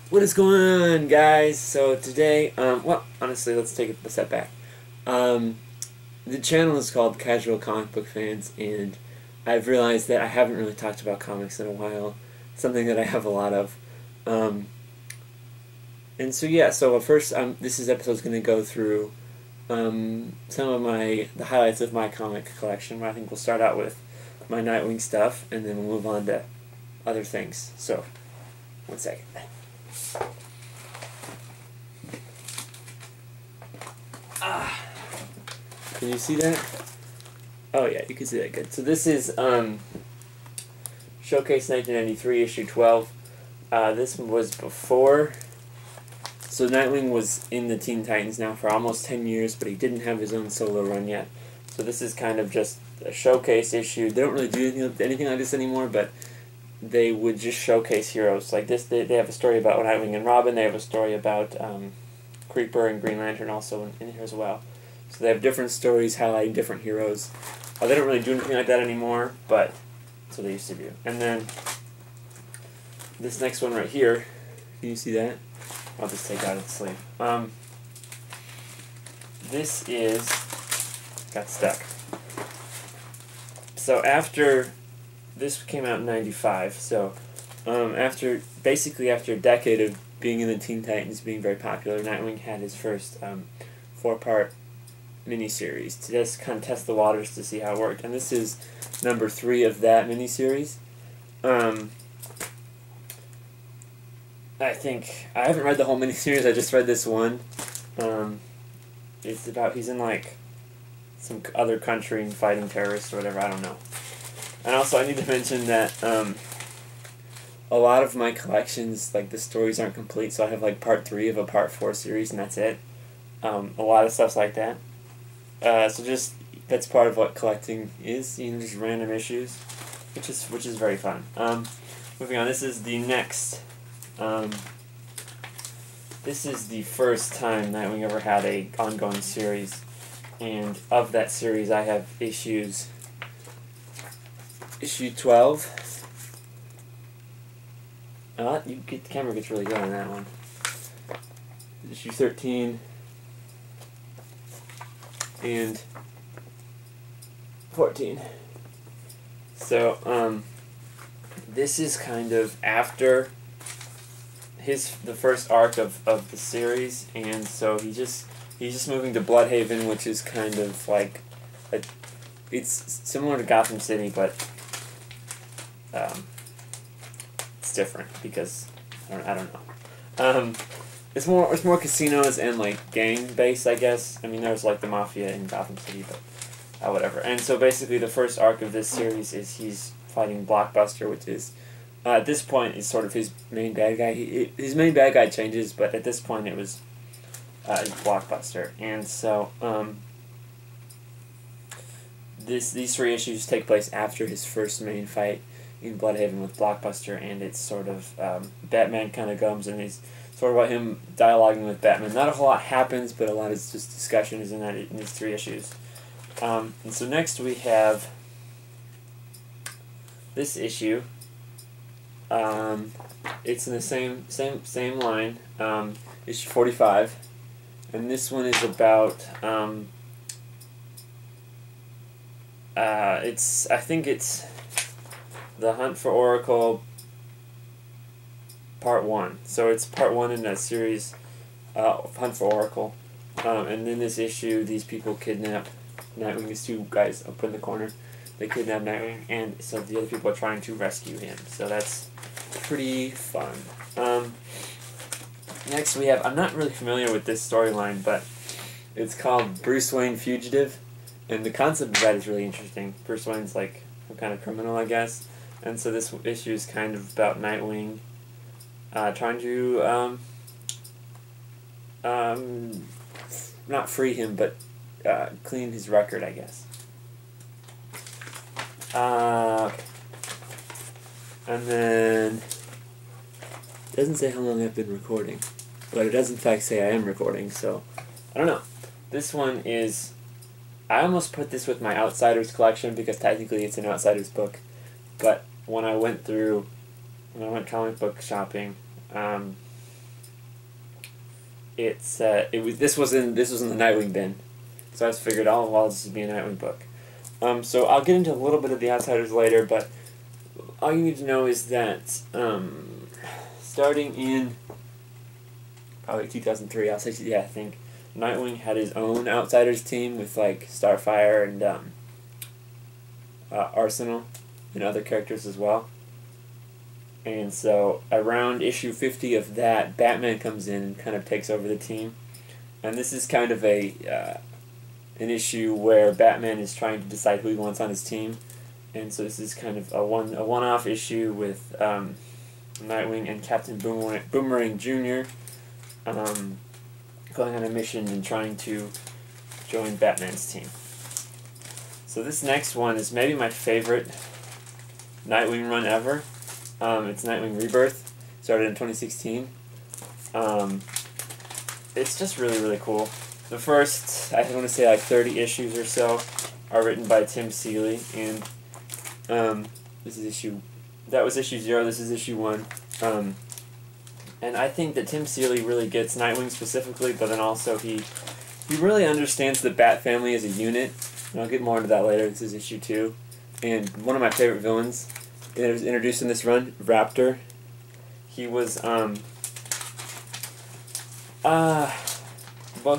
What is going on, guys? So today, well, honestly, let's take a step back. The channel is called Casual Comic Book Fans, and I've realized that I haven't really talked about comics in a while. Something that I have a lot of. And so yeah, so first, this episode's going to go through some of the highlights of my comic collection. I think we'll start out with my Nightwing stuff, and then we'll move on to other things. So, one second. Can you see that? Oh yeah, you can see that good. So this is Showcase 1993, issue 12. This one was before. So Nightwing was in the Teen Titans now for almost 10 years, but he didn't have his own solo run yet. So this is kind of just a showcase issue. They don't really do anything like this anymore, but they would just showcase heroes like this. They have a story about Nightwing and Robin. They have a story about Creeper and Green Lantern also in here as well. So they have different stories highlighting different heroes. They don't really do anything like that anymore, but that's what they used to do. And then this next one right here, can you see that? I'll just take out its sleeve. This is, got stuck. So after, this came out in 95, so basically after a decade of being in the Teen Titans, being very popular, Nightwing had his first 4-part miniseries to just kind of test the waters to see how it worked. And this is number 3 of that miniseries. I think, I haven't read the whole miniseries, I just read this one. It's about, he's in like some other country and fighting terrorists or whatever, I don't know. And also I need to mention that a lot of my collections, like the stories aren't complete, so I have like part 3 of a part 4 series and that's it. A lot of stuff's like that. So just, that's part of what collecting is, just random issues, which is very fun. Moving on, this is the next, this is the first time Nightwing ever had a ongoing series, and of that series I have issue 12. The camera gets really good on that one. Issue 13. And 14. So, this is kind of after the first arc of the series, and so he's just moving to Bloodhaven, which is kind of like it's similar to Gotham City, but it's different because I don't know. It's more casinos and like gang based, I guess. I mean, there's like the mafia in Gotham City, but whatever. And so basically, the first arc of this series is he's fighting Blockbuster, which is at this point is sort of his main bad guy. His main bad guy changes, but at this point it was Blockbuster. And so these 3 issues take place after his first main fight in Bloodhaven with Blockbuster, and it's sort of Batman kind of comes and he's sort of about him dialoguing with Batman. Not a whole lot happens, but a lot of just discussion is in these 3 issues. And so next we have this issue. It's in the same line, issue 45, and this one is about I think it's The Hunt for Oracle Part 1. So it's Part 1 in that series, Hunt for Oracle. And in this issue, these people kidnap Nightwing. These 2 guys up in the corner, they kidnap Nightwing, and so the other people are trying to rescue him. So that's pretty fun. Next we have, I'm not really familiar with this storyline, but it's called Bruce Wayne Fugitive, and the concept of that is really interesting. Bruce Wayne's like some kind of criminal, I guess, and so this issue is kind of about Nightwing trying to not free him, but clean his record, I guess. Okay. And then it doesn't say how long I've been recording, but it does in fact say I am recording, so I don't know. This one is, I almost put this with my Outsiders collection because technically it's an Outsiders book, but when I went comic book shopping, this was in the Nightwing bin, so I just figured, oh well, this would be a Nightwing book. So I'll get into a little bit of the Outsiders later, but all you need to know is that starting in probably 2003, I'll say, yeah, I think Nightwing had his own Outsiders team with like Starfire and Arsenal and other characters as well. And so around issue 50 of that, Batman comes in and kind of takes over the team. And this is kind of an issue where Batman is trying to decide who he wants on his team. And so this is kind of a one-off issue with Nightwing and Captain Boomerang Jr. Going on a mission and trying to join Batman's team. So this next one is maybe my favorite Nightwing run ever. It's Nightwing Rebirth, started in 2016. It's just really, really cool. The first, I want to say like 30 issues or so, are written by Tim Seeley, and this is that was issue 0, this is issue 1. And I think that Tim Seeley really gets Nightwing specifically, but then also he really understands the Bat family as a unit, and I'll get more into that later. This is issue 2. And one of my favorite villains that was introduced in this run, Raptor. He was, well,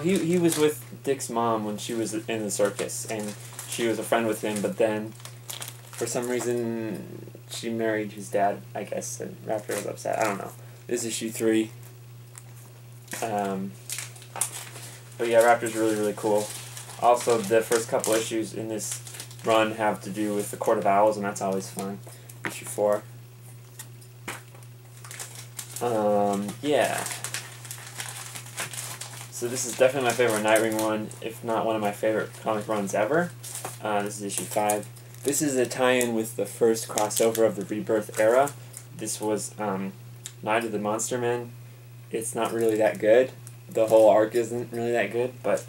he was with Dick's mom when she was in the circus, and she was a friend with him, but then, for some reason, she married his dad, I guess, and Raptor was upset. I don't know. This is issue 3. But yeah, Raptor's really, really cool. Also, the first couple issues in this run have to do with the Court of Owls, and that's always fun. Issue 4. Yeah. So this is definitely my favorite Nightwing run, if not one of my favorite comic runs ever. This is issue 5. This is a tie-in with the first crossover of the Rebirth era. This was Night of the Monster Men. It's not really that good. The whole arc isn't really that good, but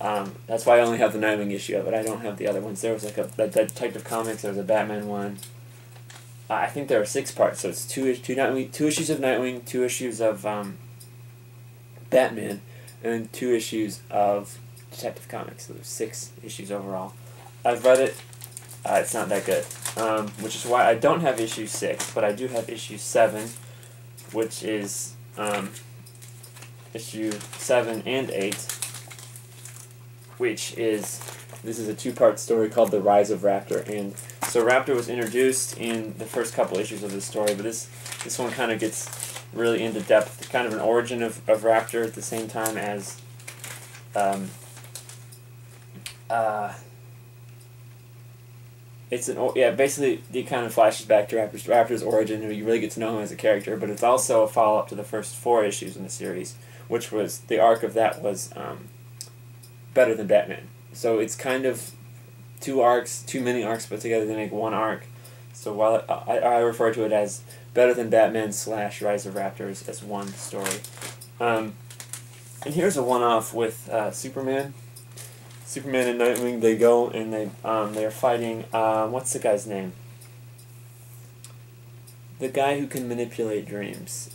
that's why I only have the Nightwing issue of it. I don't have the other ones. There was like a Detective Comics, there was a Batman one. I think there are 6 parts, so it's 2 issues of Nightwing, 2 issues of Batman, and 2 issues of Detective Comics. So there's 6 issues overall. I've read it. It's not that good, which is why I don't have issue 6, but I do have issue 7, which is issue 7 and 8, which is, this is a 2-part story called The Rise of Raptor. And so Raptor was introduced in the first couple issues of this story, but this one kind of gets really into depth, kind of an origin of Raptor at the same time as basically it kind of flashes back to Raptor's origin, and you really get to know him as a character, but it's also a follow-up to the first 4 issues in the series, which was, the arc of that was Better Than Batman. So it's kind of 2 mini arcs put together to make 1 arc. So while I refer to it as Better Than Batman / Rise of Raptors as 1 story. And here's a one-off with Superman. Superman and Nightwing, they go and they're fighting, what's the guy's name? The guy who can manipulate dreams.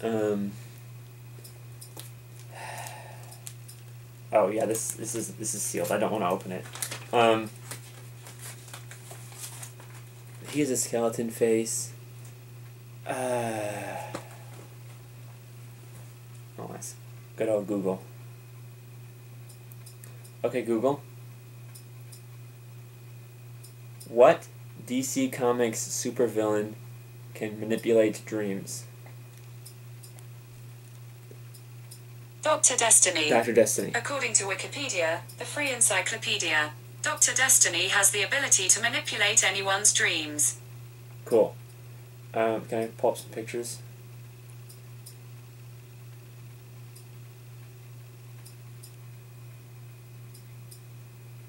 Oh yeah, this is sealed. I don't want to open it. He has a skeleton face. Oh, nice. Good old Google. Okay, Google. What DC Comics supervillain can manipulate dreams? Dr. Destiny. Dr. Destiny. According to Wikipedia, the free encyclopedia, Dr. Destiny has the ability to manipulate anyone's dreams. Cool. Can I pull up some pictures?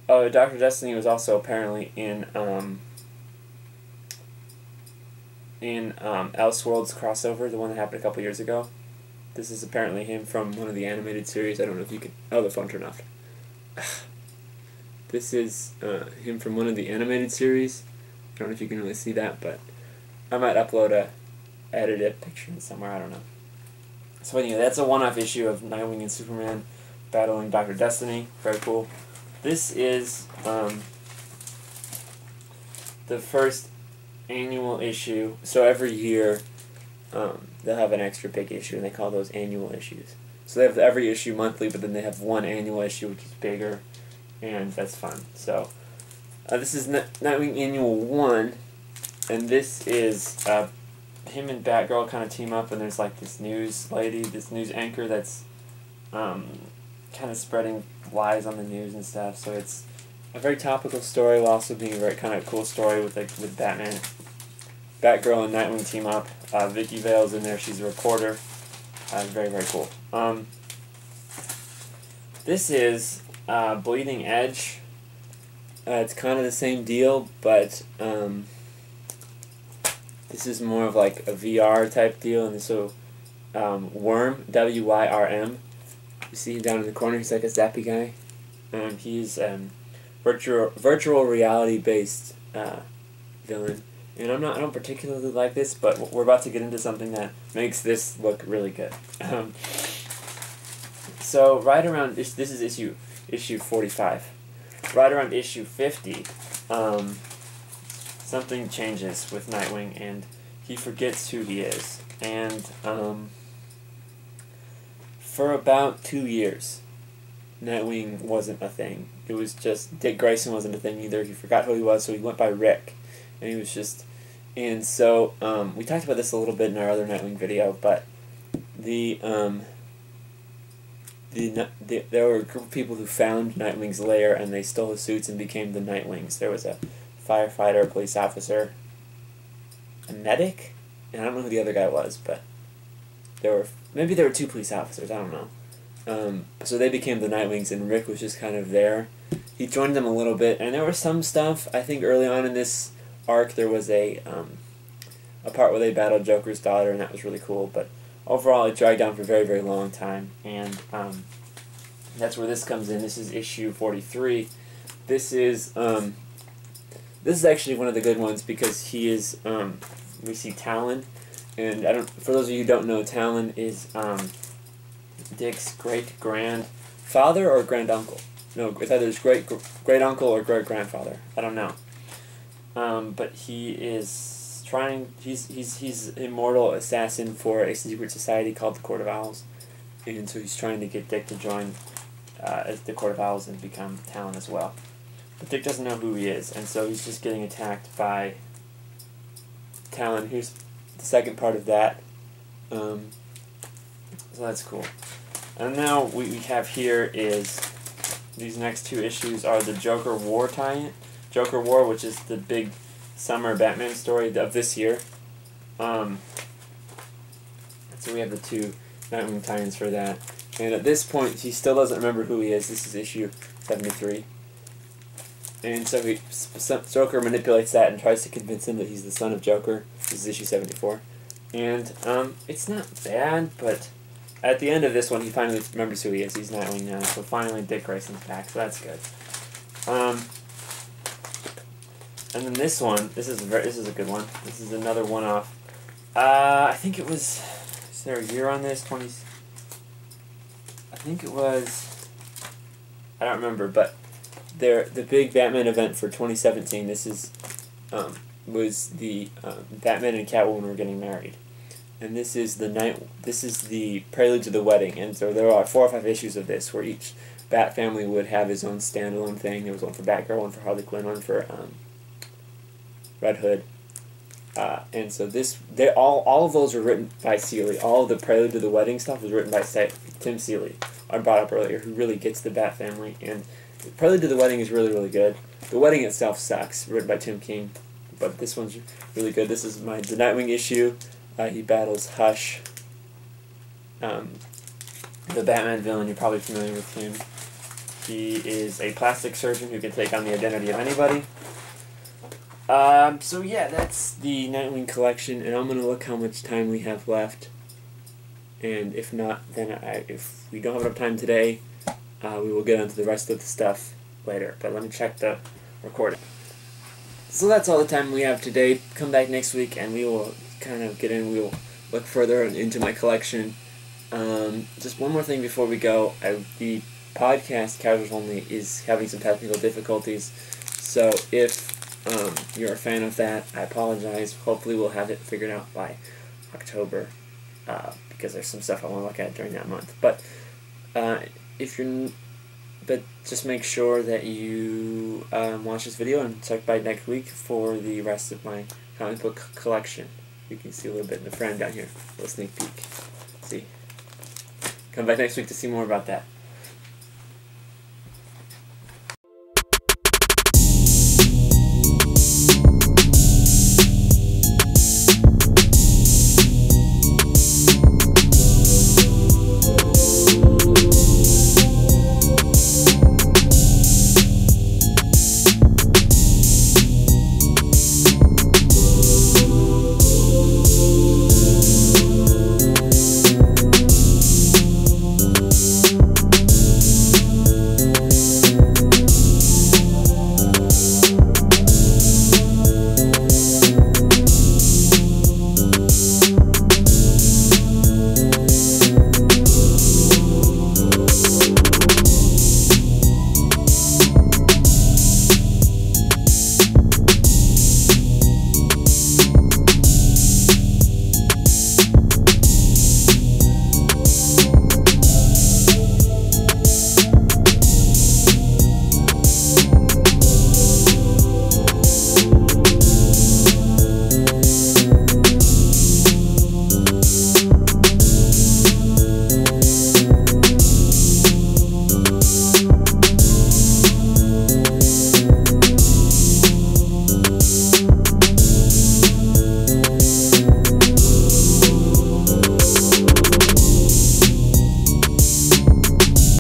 Oh, Dr. Destiny was also apparently in Elseworlds crossover, the one that happened a couple years ago. This is apparently him from one of the animated series. I don't know if you can... Oh, the phone turned off. This is him from one of the animated series. I don't know if you can really see that, but I might upload a edited picture somewhere. I don't know. So anyway, that's a one-off issue of Nightwing and Superman battling Dr. Destiny. Very cool. This is the first annual issue. So every year they'll have an extra big issue, and they call those annual issues. So they have every issue monthly, but then they have one annual issue, which is bigger, and that's fun. So this is Nightwing Annual 1, and this is him and Batgirl kind of team up, and there's like this news lady, this news anchor that's kind of spreading lies on the news and stuff. So it's a very topical story while also being a very kind of cool story with with Batman. Batgirl and Nightwing team up. Vicky Vale's in there. She's a reporter. Very, very cool. This is Bleeding Edge. It's kind of the same deal, but this is more of like a VR type deal. And so Worm, W-Y-R-M, you see him down in the corner. He's like a zappy guy. He's virtual reality based villain. And I don't particularly like this, but we're about to get into something that makes this look really good. So right around this is issue 45. Right around issue 50, something changes with Nightwing, and he forgets who he is. And for about 2 years, Nightwing wasn't a thing. It was just Dick Grayson wasn't a thing either. He forgot who he was, so he went by Rick, and he was just. And so we talked about this a little bit in our other Nightwing video, but there were a group of people who found Nightwing's lair, and they stole his suits and became the Nightwings. There was a firefighter, a police officer, a medic, and I don't know who the other guy was, but maybe there were 2 police officers. I don't know. So they became the Nightwings, and Rick was just kind of there. He joined them a little bit, and there was some stuff. I think early on in this arc there was a part where they battled Joker's daughter, and that was really cool, but overall it dragged on for a very, very long time, and that's where this comes in. This is issue 43. This is actually one of the good ones because he is we see Talon, and for those of you who don't know, Talon is Dick's great-grandfather or grand-uncle. No, it's either his great-uncle or great-grandfather. I don't know. But he is he's an immortal assassin for a secret society called the Court of Owls, and so he's trying to get Dick to join as the Court of Owls and become Talon as well. But Dick doesn't know who he is, and so he's just getting attacked by Talon. Here's the second part of that. So that's cool. And now what we have here is these next 2 issues are the Joker War tie-in. Joker War, which is the big summer Batman story of this year. So we have the 2 Nightwing tie-ins for that. And at this point, he still doesn't remember who he is. This is issue 73. And so Joker manipulates that and tries to convince him that he's the son of Joker. This is issue 74. And it's not bad, but at the end of this one, he finally remembers who he is. He's Nightwing now. So finally, Dick Grayson's back. So that's good. And then this one, this is a good one. This is another one-off. I think it was. Is there a year on this? I think it was. I don't remember, but the big Batman event for 2017. This is was the Batman and Catwoman were getting married, and this is the prelude to the wedding. And so there are 4 or 5 issues of this where each Bat family would have his own standalone thing. There was one for Batgirl, one for Harley Quinn, one for Red Hood, and so all of those were written by Seeley. All of the Prelude to the Wedding stuff was written by Tim Seeley, I brought up earlier, who really gets the Bat family. And Prelude to the Wedding is really, really good. The wedding itself sucks, written by Tim King, but this one's really good. This is the Nightwing issue. He battles Hush, the Batman villain. You're probably familiar with him. He is a plastic surgeon who can take on the identity of anybody. So yeah, that's the Nightwing collection, and I'm going to look how much time we have left, and if not, then if we don't have enough time today, we will get onto the rest of the stuff later, but let me check the recording. So that's all the time we have today. Come back next week, and we will kind of we will look further into my collection, Just one more thing before we go. The podcast, Casuals Only, is having some technical difficulties. So if you're a fan of that, I apologize. Hopefully we'll have it figured out by October, because there's some stuff I want to look at during that month. But but just make sure that you watch this video and check back next week for the rest of my comic book collection. You can see a little bit in the frame down here, a little sneak peek. See. Come back next week to see more about that.